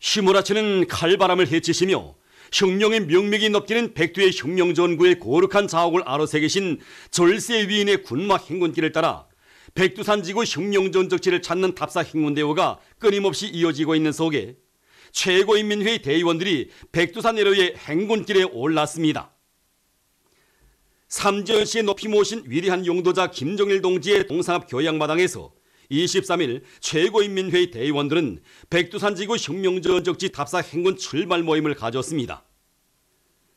휘몰아치는 칼바람을 헤치시며 혁명의 명맥이 넘치는 백두의 혁명전구의 고룩한 자옥을 아로새기신 절세 위인의 군마 행군길을 따라 백두산지구 혁명전적지를 찾는 답사 행군대오가 끊임없이 이어지고 있는 속에 최고인민회의 대의원들이 백두산 내로의 행군길에 올랐습니다. 삼지연시에 높이 모신 위대한 용도자 김정일 동지의 동상 앞 교양마당에서 23일 최고인민회의 대의원들은 백두산지구 혁명전적지 답사 행군 출발 모임을 가졌습니다.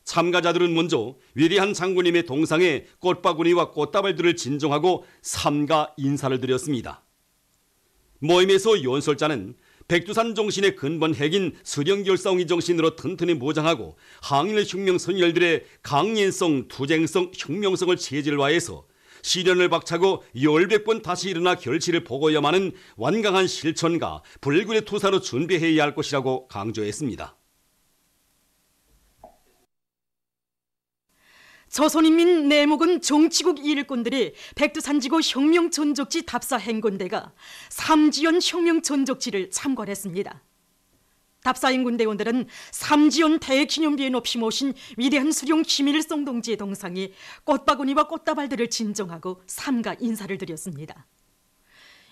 참가자들은 먼저 위대한 장군님의 동상에 꽃바구니와 꽃다발들을 진정하고 삼가 인사를 드렸습니다. 모임에서 연설자는 백두산 정신의 근본 핵인 수령결사옹의 정신으로 튼튼히 무장하고 항일 혁명 선열들의 강인성, 투쟁성, 혁명성을 체질화해서 시련을 박차고 열백번 다시 일어나 결실을 보고야만은 완강한 실천과 불굴의 투사로 준비해야 할 것이라고 강조했습니다. 조선인민 내목은 정치국 일꾼들이 백두산지구 혁명전적지 답사 행군대가 삼지연 혁명전적지를 참관했습니다. 답사 행군대원들은 삼지연 대기념비에 높이 모신 위대한 수령 김일성 동지의 동상에 꽃바구니와 꽃다발들을 진정하고 삼가 인사를 드렸습니다.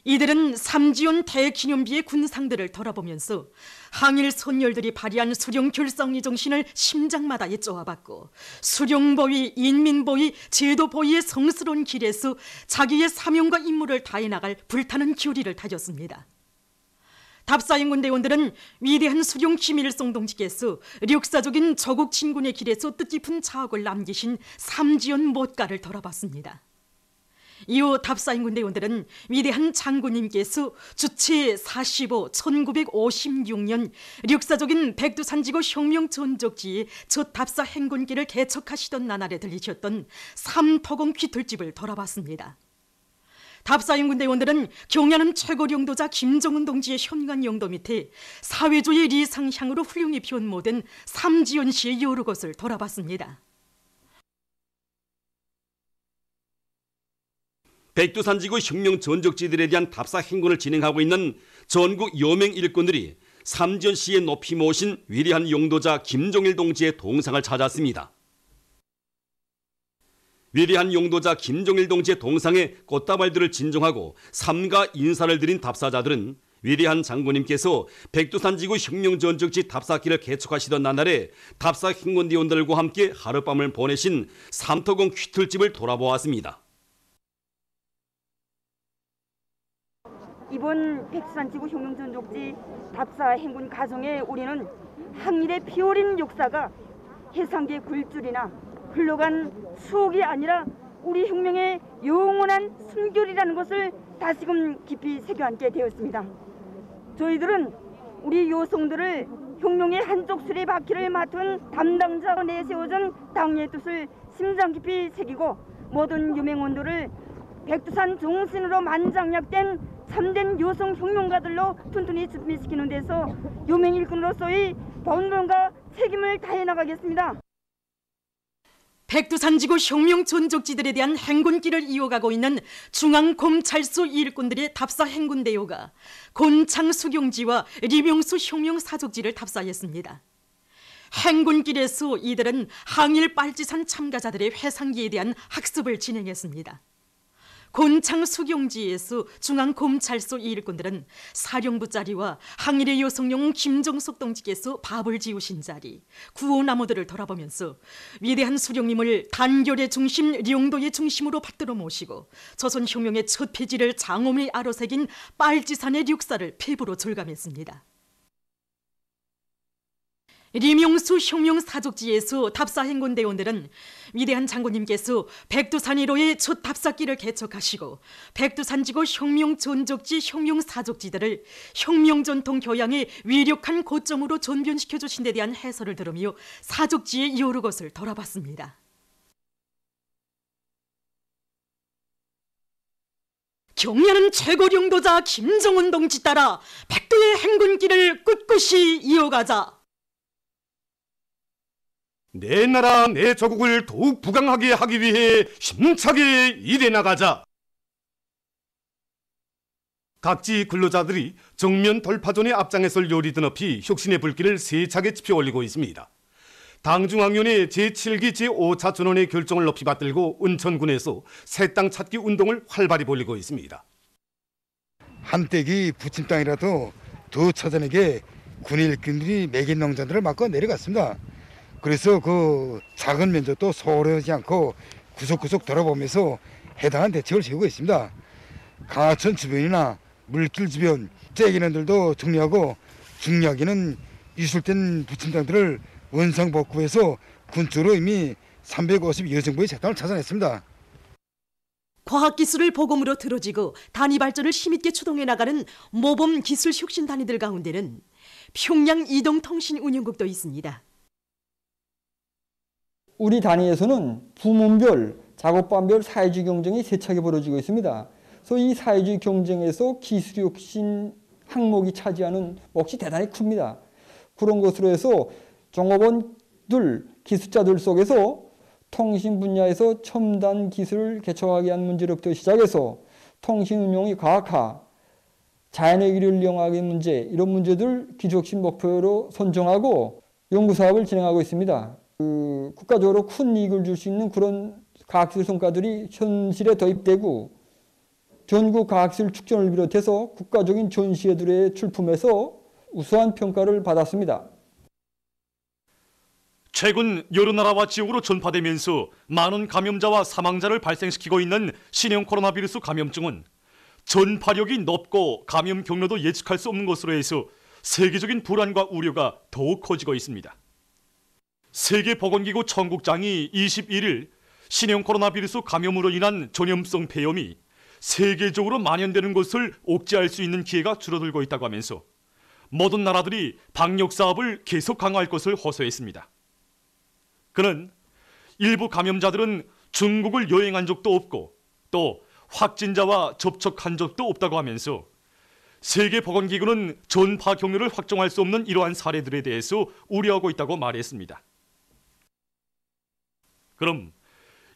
이들은 삼지연 대기념비의 군상들을 돌아보면서 항일 선열들이 발휘한 수령 결성의 정신을 심장마다에 쪼아봤고 수령보위, 인민보위, 제도보위의 성스러운 길에서 자기의 사명과 임무를 다해 나갈 불타는 기울이를 다졌습니다. 답사행군대원들은 위대한 수령 김일성 동지께서 역사적인 조국 진군의 길에서 뜻깊은 자억을 남기신 삼지연 못가를 돌아봤습니다. 이후 답사행군대원들은 위대한 장군님께서 주치 45 1956년 역사적인 백두산지구 혁명전적지의 첫 답사 행군길을 개척하시던 나날에 들리셨던 삼토공 귀틀집을 돌아봤습니다. 답사행군대원들은 경야는 최고령도자 김정은 동지의 현관 영도 밑에 사회주의 리상향으로 훌륭히 변모된 삼지연시의 여러 곳을 돌아봤습니다. 백두산지구 혁명전적지들에 대한 답사 행군을 진행하고 있는 전국 여명 일꾼들이 삼지연시에 높이 모신 위대한 용도자 김정일 동지의 동상을 찾았습니다. 위대한 용도자 김정일 동지의 동상에 꽃다발들을 진정하고 삼가 인사를 드린 답사자들은 위대한 장군님께서 백두산지구 혁명전적지 답사길을 개척하시던 나날에 답사 행군대원들과 함께 하룻밤을 보내신 삼토공 휘틀집을 돌아보았습니다. 이번 백두산지구 혁명전적지 답사 행군 가정에 우리는 항일의 피어린 역사가 해상계 굴줄이나 흘러간 수억이 아니라 우리 혁명의 영원한 숨결이라는 것을 다시금 깊이 새겨앉게 되었습니다. 저희들은 우리 여성들을 혁명의 한쪽 수레 바퀴를 맡은 담당자로 내세워진 당의 뜻을 심장 깊이 새기고 모든 유명원들을 백두산 정신으로 만장약된 참된 여성 혁명가들로 튼튼히 준비시키는 데서 유명일꾼으로서의 본분과 책임을 다해 나가겠습니다. 백두산지구 혁명전적지들에 대한 행군길을 이어가고 있는 중앙검찰소 일꾼들의 답사 행군대요가 곤창수경지와 리명수 혁명사적지를 답사했습니다. 행군길에서 이들은 항일 빨치산 참가자들의 회상기에 대한 학습을 진행했습니다. 곤창수경지에서 중앙검찰소 일꾼들은 사령부 자리와 항일의 여성용 김정숙 동지께서 밥을 지우신 자리, 구호나무들을 돌아보면서 위대한 수령님을 단결의 중심, 령도의 중심으로 받들어 모시고 조선혁명의 첫 폐지를 장엄히 아로새긴 빨치산의 역사를 피부로 절감했습니다. 리명수 혁명사적지에서 답사행군대원들은 위대한 장군님께서 백두산 1호의 첫 답사길을 개척하시고 백두산지구 혁명전적지 혁명사적지들을 혁명전통 교양의 위력한 고점으로 전변시켜 주신 데 대한 해설을 들으며 사적지의 여러 곳을 돌아봤습니다. 경야는 최고령도자 김정은 동지 따라 백두의 행군길을 꿋꿋이 이어가자. 내 나라 내 조국을 더욱 부강하게 하기 위해 힘차게 일해 나가자. 각지 근로자들이 정면 돌파존에 앞장에서 요리 드높이 혁신의 불길을 세차게 지펴 올리고 있습니다. 당중앙위원회 제7기 제5차 전원의 결정을 높이 받들고 은천군에서 새 땅 찾기 운동을 활발히 벌이고 있습니다. 한때기 부침 땅이라도 더 찾아내게 군의 일꾼들이 매긴 농장들을 막고 내려갔습니다. 그래서 그 작은 면적도 소홀히 하지 않고 구석구석 돌아보면서 해당한 대책을 세우고 있습니다. 강하천 주변이나 물길 주변 째기는들도 정리하고 중요하게는 이술된 부침 땅들을 원상복구해서 군 쪽으로 이미 350여 정도의 책당을 찾아냈습니다. 과학기술을 보급으로 들어지고 단위 발전을 힘있게 추동해 나가는 모범 기술 혁신 단위들 가운데는 평양 이동통신운영국도 있습니다. 우리 단위에서는 부문별, 작업반별 사회주의 경쟁이 세차게 벌어지고 있습니다. 그래서 이 사회주의 경쟁에서 기술 혁신 항목이 차지하는 몫이 대단히 큽니다. 그런 것으로 해서 종업원들, 기술자들 속에서 통신 분야에서 첨단 기술을 개척하기 위한 문제로부터 시작해서 통신 운용의 과학화, 자연의 기류를 이용하기 문제, 이런 문제들 기술혁신 목표로 선정하고 연구사업을 진행하고 있습니다. 국가적으로 큰 이익을 줄 수 있는 그런 과학기술 성과들이 현실에 도입되고 전국 과학기술 축전을 비롯해서 국가적인 전시회들에 출품해서 우수한 평가를 받았습니다. 최근 여러 나라와 지역으로 전파되면서 많은 감염자와 사망자를 발생시키고 있는 신형 코로나 바이러스 감염증은 전파력이 높고 감염 경로도 예측할 수 없는 것으로 해서 세계적인 불안과 우려가 더욱 커지고 있습니다. 세계보건기구 청국장이 21일 신형 코로나 바이러스 감염으로 인한 전염성 폐렴이 세계적으로 만연되는 것을 억제할 수 있는 기회가 줄어들고 있다고 하면서 모든 나라들이 방역 사업을 계속 강화할 것을 호소했습니다. 그는 일부 감염자들은 중국을 여행한 적도 없고 또 확진자와 접촉한 적도 없다고 하면서 세계보건기구는 전파 경로를 확정할 수 없는 이러한 사례들에 대해서 우려하고 있다고 말했습니다. 그럼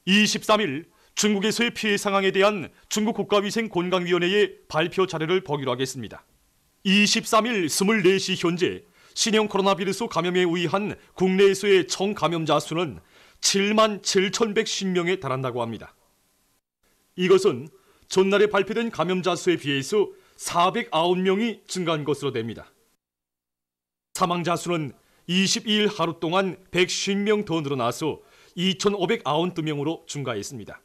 23일 중국에서의 피해 상황에 대한 중국 국가위생건강위원회의 발표 자료를 보기로 하겠습니다. 23일 24시 현재 신형 코로나 바이러스 감염에 의한 국내에서의 총 감염자 수는 77,110명에 달한다고 합니다. 이것은 전날에 발표된 감염자 수에 비해서 409명이 증가한 것으로 됩니다. 사망자 수는 22일 하루 동안 150명 더 늘어나서 2,592명으로 증가했습니다.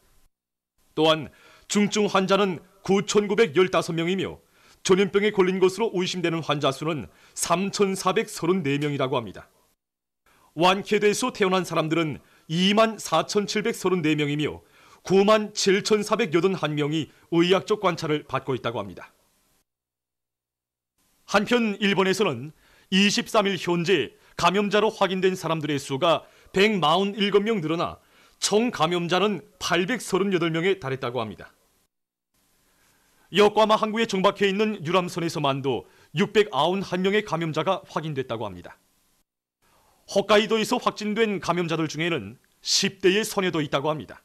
또한 중증 환자는 9,915명이며 전염병에 걸린 것으로 의심되는 환자 수는 3,434명이라고 합니다. 완쾌돼서 태어난 사람들은 24,734명이며 97,481명이 의학적 관찰을 받고 있다고 합니다. 한편 일본에서는 23일 현재 감염자로 확인된 사람들의 수가 147명 늘어나 총 감염자는 838명에 달했다고 합니다. 요코하마 항구에 정박해 있는 유람선에서만도 691명의 감염자가 확인됐다고 합니다. 홋카이도에서 확진된 감염자들 중에는 10대의 소녀도 있다고 합니다.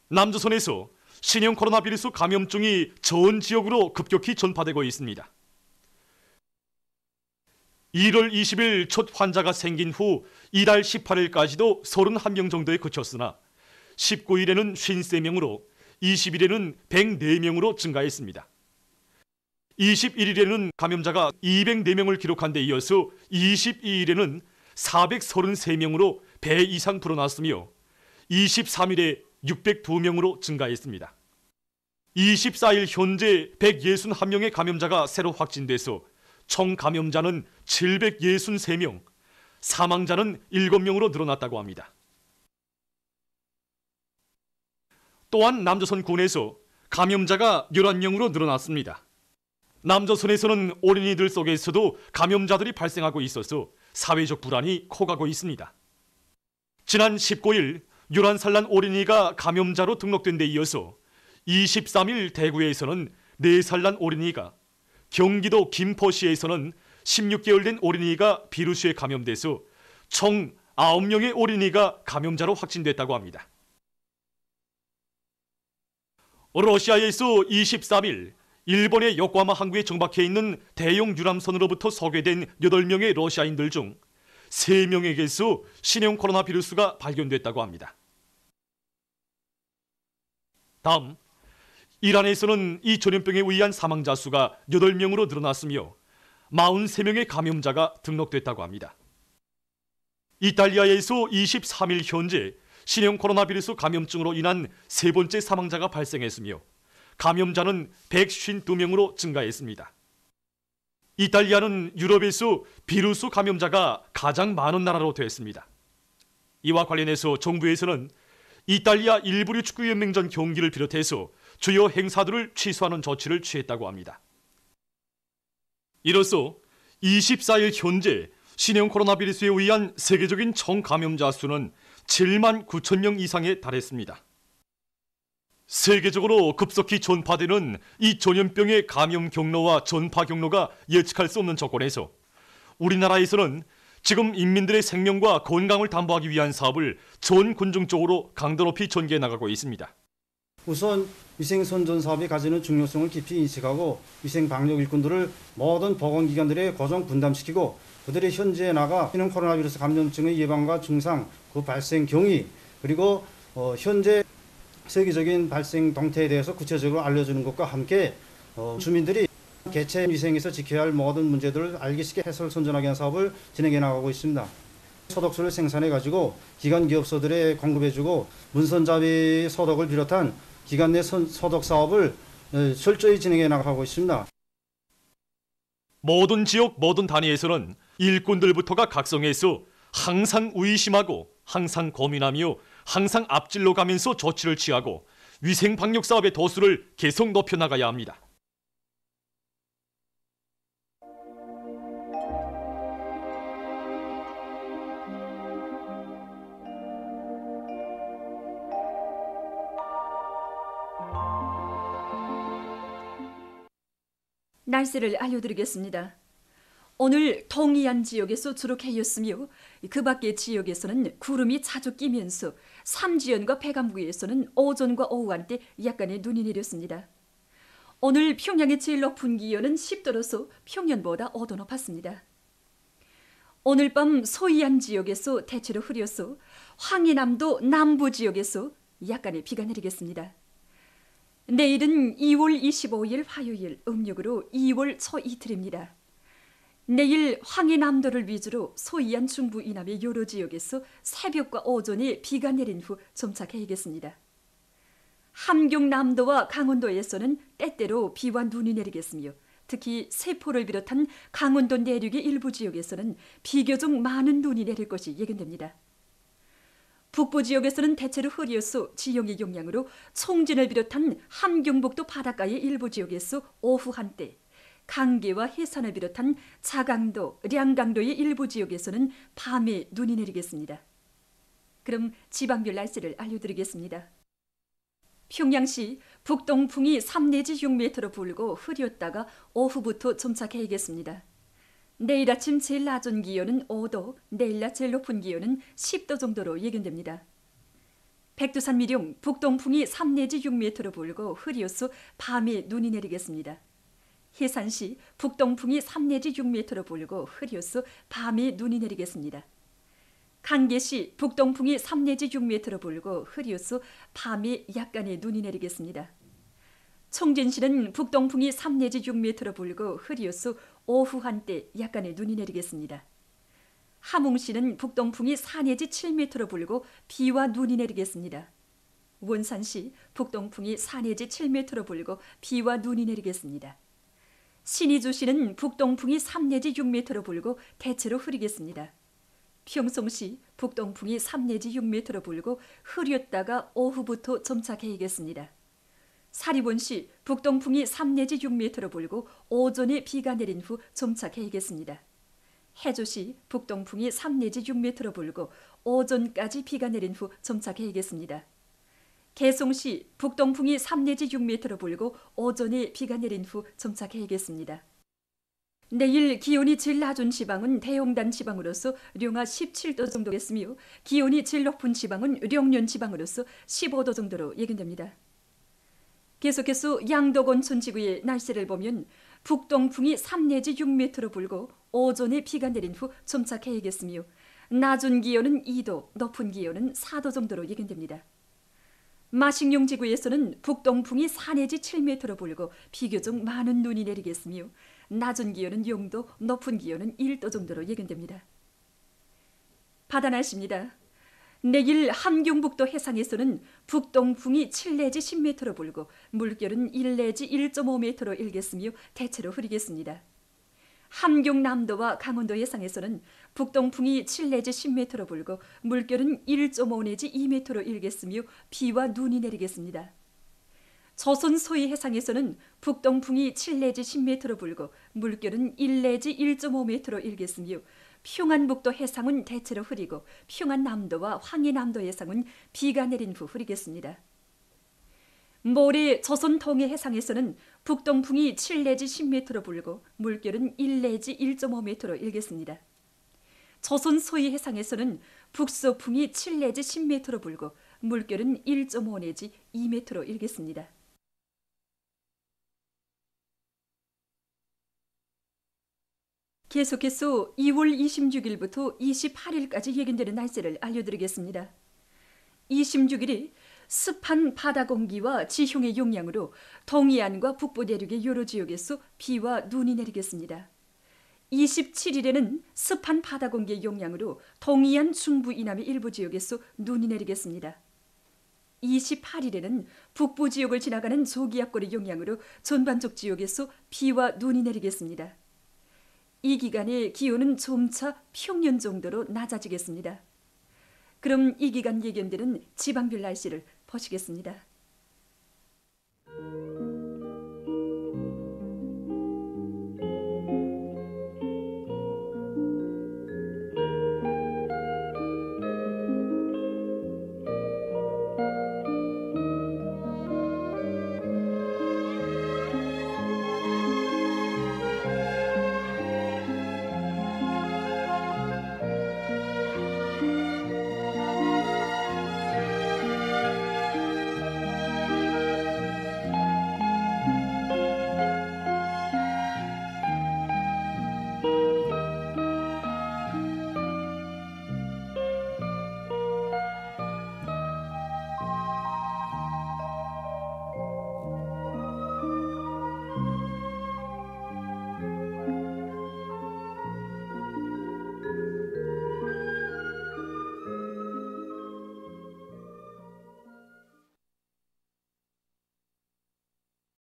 남조선에서 신형 코로나 바이러스 감염증이 전 지역으로 급격히 전파되고 있습니다. 1월 20일 첫 환자가 생긴 후 이달 18일까지도 31명 정도에 그쳤으나 19일에는 53명으로 20일에는 104명으로 증가했습니다. 21일에는 감염자가 204명을 기록한 데 이어서 22일에는 433명으로 배 이상 불어났으며 23일에 602명으로 증가했습니다. 24일 현재 161명의 감염자가 새로 확진돼서 총 감염자는 763명, 사망자는 7명으로 늘어났다고 합니다. 또한 남조선 군에서 감염자가 11명으로 늘어났습니다. 남조선에서는 어린이들 속에서도 감염자들이 발생하고 있어서 사회적 불안이 커가고 있습니다. 지난 19일 11살 어린이가 감염자로 등록된 데 이어서 23일 대구에서는 4살 어린이가, 경기도 김포시에서는 16개월 된 어린이가 비루스에 감염돼서 총 9명의 어린이가 감염자로 확진됐다고 합니다. 러시아에서 23일 일본의 요코하마 항구에 정박해 있는 대용 유람선으로부터 소개된 8명의 러시아인들 중 3명에게서 신형 코로나 바이러스가 발견됐다고 합니다. 다음, 이란에서는 이 전염병에 의한 사망자 수가 8명으로 늘어났으며 43명의 감염자가 등록됐다고 합니다. 이탈리아에서 23일 현재 신형 코로나 바이러스 감염증으로 인한 3번째 사망자가 발생했으며 감염자는 152명으로 증가했습니다. 이탈리아는 유럽에서 비루스 감염자가 가장 많은 나라로 됐습니다. 이와 관련해서 정부에서는 이탈리아 일부류 축구연맹전 경기를 비롯해서 주요 행사들을 취소하는 조치를 취했다고 합니다. 이로써 24일 현재 신형 코로나 바이러스에 의한 세계적인 총 감염자 수는 7만 9천 명 이상에 달했습니다. 세계적으로 급속히 전파되는 이 전염병의 감염 경로와 전파 경로가 예측할 수 없는 조건에서 우리나라에서는 지금 인민들의 생명과 건강을 담보하기 위한 사업을 전 군중 쪽으로 강도 높이 전개해 나가고 있습니다. 우선 위생선전 사업이 가지는 중요성을 깊이 인식하고 위생 방역 일꾼들을 모든 보건기관들에 고정 분담시키고 그들이 현지에 나가 신형 코로나 바이러스 감염증의 예방과 증상, 그 발생 경위 그리고 현재 세계적인 발생 동태에 대해서 구체적으로 알려주는 것과 함께 주민들이 개체 위생에서 지켜야 할 모든 문제들을 알기 쉽게 해설 선전하기 위한 사업을 진행해 나가고 있습니다. 소독수를 생산해 가지고 기관 기업소들에 공급해주고 문선잡이 소독을 비롯한 기관 내 소독 사업을 철저히 진행해 나가고 있습니다. 모든 지역 모든 단위에서는 일꾼들부터가 각성해서 항상 의심하고 항상 고민하며 항상 앞질러 가면서 조치를 취하고 위생 방역 사업의 도수를 계속 높여나가야 합니다. 날씨를 알려드리겠습니다. 오늘 동해안 지역에서 주로 개였으며 그 밖의 지역에서는 구름이 자주 끼면서 삼지연과 백암구에서는 오전과 오후 한때 약간의 눈이 내렸습니다. 오늘 평양의 제일 높은 기온은 10도로서 평년보다 5도 높았습니다. 오늘 밤 소이안 지역에서 대체로 흐려서 황해남도 남부 지역에서 약간의 비가 내리겠습니다. 내일은 2월 25일 화요일 음력으로 2월 초 이틀입니다. 내일 황해남도를 위주로 소이안 중부 이남의 여러 지역에서 새벽과 오전에 비가 내린 후 점차 개겠습니다. 함경남도와 강원도에서는 때때로 비와 눈이 내리겠으며 특히 세포를 비롯한 강원도 내륙의 일부 지역에서는 비교적 많은 눈이 내릴 것이 예견됩니다. 북부 지역에서는 대체로 흐려서 지형의 영향으로 총진을 비롯한 함경북도 바닷가의 일부 지역에서 오후 한때, 강계와 해산을 비롯한 자강도, 량강도의 일부 지역에서는 밤에 눈이 내리겠습니다. 그럼 지방별 날씨를 알려드리겠습니다. 평양시 북동풍이 3 내지 6m로 불고 흐렸다가 오후부터 점차 개겠습니다. 내일 아침 제일 낮은 기온은 5도, 내일 낮 제일 높은 기온은 10도 정도로 예견됩니다. 백두산 미령 북동풍이 3 내지 6m로 불고 흐려서 밤에 눈이 내리겠습니다. 해산시 북동풍이 3 내지 6m로 불고 흐려서 밤에 눈이 내리겠습니다. 강계시 북동풍이 3 내지 6m로 불고 흐려서 밤에 약간의 눈이 내리겠습니다. 총진시는 북동풍이 3 내지 6m로 불고 흐려서 오후 한때 약간의 눈이 내리겠습니다. 함흥시는 북동풍이 4 내지 7m로 불고 비와 눈이 내리겠습니다. 원산시 북동풍이 4 내지 7m로 불고 비와 눈이 내리겠습니다. 신의주시는 북동풍이 3 내지 6m로 불고 대체로 흐리겠습니다. 평송시 북동풍이 3 내지 6m로 불고 흐렸다가 오후부터 점차 개겠습니다. 사리본시 북동풍이 3 내지 6m로 불고 오전에 비가 내린 후 점차 개겠습니다. 해주시 북동풍이 3 내지 6m로 불고 오전까지 비가 내린 후 점차 개겠습니다. 개송시 북동풍이 3 내지 6m로 불고 오전에 비가 내린 후 점차 개겠습니다. 내일 기온이 제일 낮은 지방은 대용단 지방으로서 령하 17도 정도겠으며 기온이 제일 높은 지방은 령년 지방으로서 15도 정도로 예견됩니다. 계속해서 양덕온천 지구의 날씨를 보면 북동풍이 3 내지 6m로 불고 오전에 비가 내린 후 점차 개겠으며 낮은 기온은 2도, 높은 기온은 4도 정도로 예견됩니다. 마식령 지구에서는 북동풍이 4 내지 7m로 불고 비교적 많은 눈이 내리겠으며 낮은 기온은 0도, 높은 기온은 1도 정도로 예견됩니다. 바다 날씨입니다. 내일 함경북도 해상에서는 북동풍이 7 내지 10m로 불고 물결은 1 내지 1.5m로 일겠으며 대체로 흐리겠습니다. 함경남도와 강원도 해상에서는 북동풍이 7 내지 10m로 불고 물결은 1.5 내지 2m로 일겠으며 비와 눈이 내리겠습니다. 조선 소위 해상에서는 북동풍이 7 내지 10m로 불고 물결은 1 내지 1.5m로 일겠으며 평안북도 해상은 대체로 흐리고 평안남도와 황해남도 해상은 비가 내린 후 흐리겠습니다. 모레 조선 동해 해상에서는 북동풍이 7 내지 10m로 불고 물결은 1 내지 1.5m로 일겠습니다. 조선 소위 해상에서는 북서풍이 7 내지 10m로 불고 물결은 1.5 내지 2m로 일겠습니다. 계속해서 2월 26일부터 28일까지 예견되는 날씨를 알려드리겠습니다. 26일이 습한 바다 공기와 지형의 영향으로 동해안과 북부 내륙의 여러 지역에서 비와 눈이 내리겠습니다. 27일에는 습한 바다 공기의 영향으로 동해안 중부 이남의 일부 지역에서 눈이 내리겠습니다. 28일에는 북부 지역을 지나가는 저기압골의 영향으로 전반적 지역에서 비와 눈이 내리겠습니다. 이 기간에 기온은 점차 평년 정도로 낮아지겠습니다. 그럼 이 기간 예견되는 지방별 날씨를 보시겠습니다.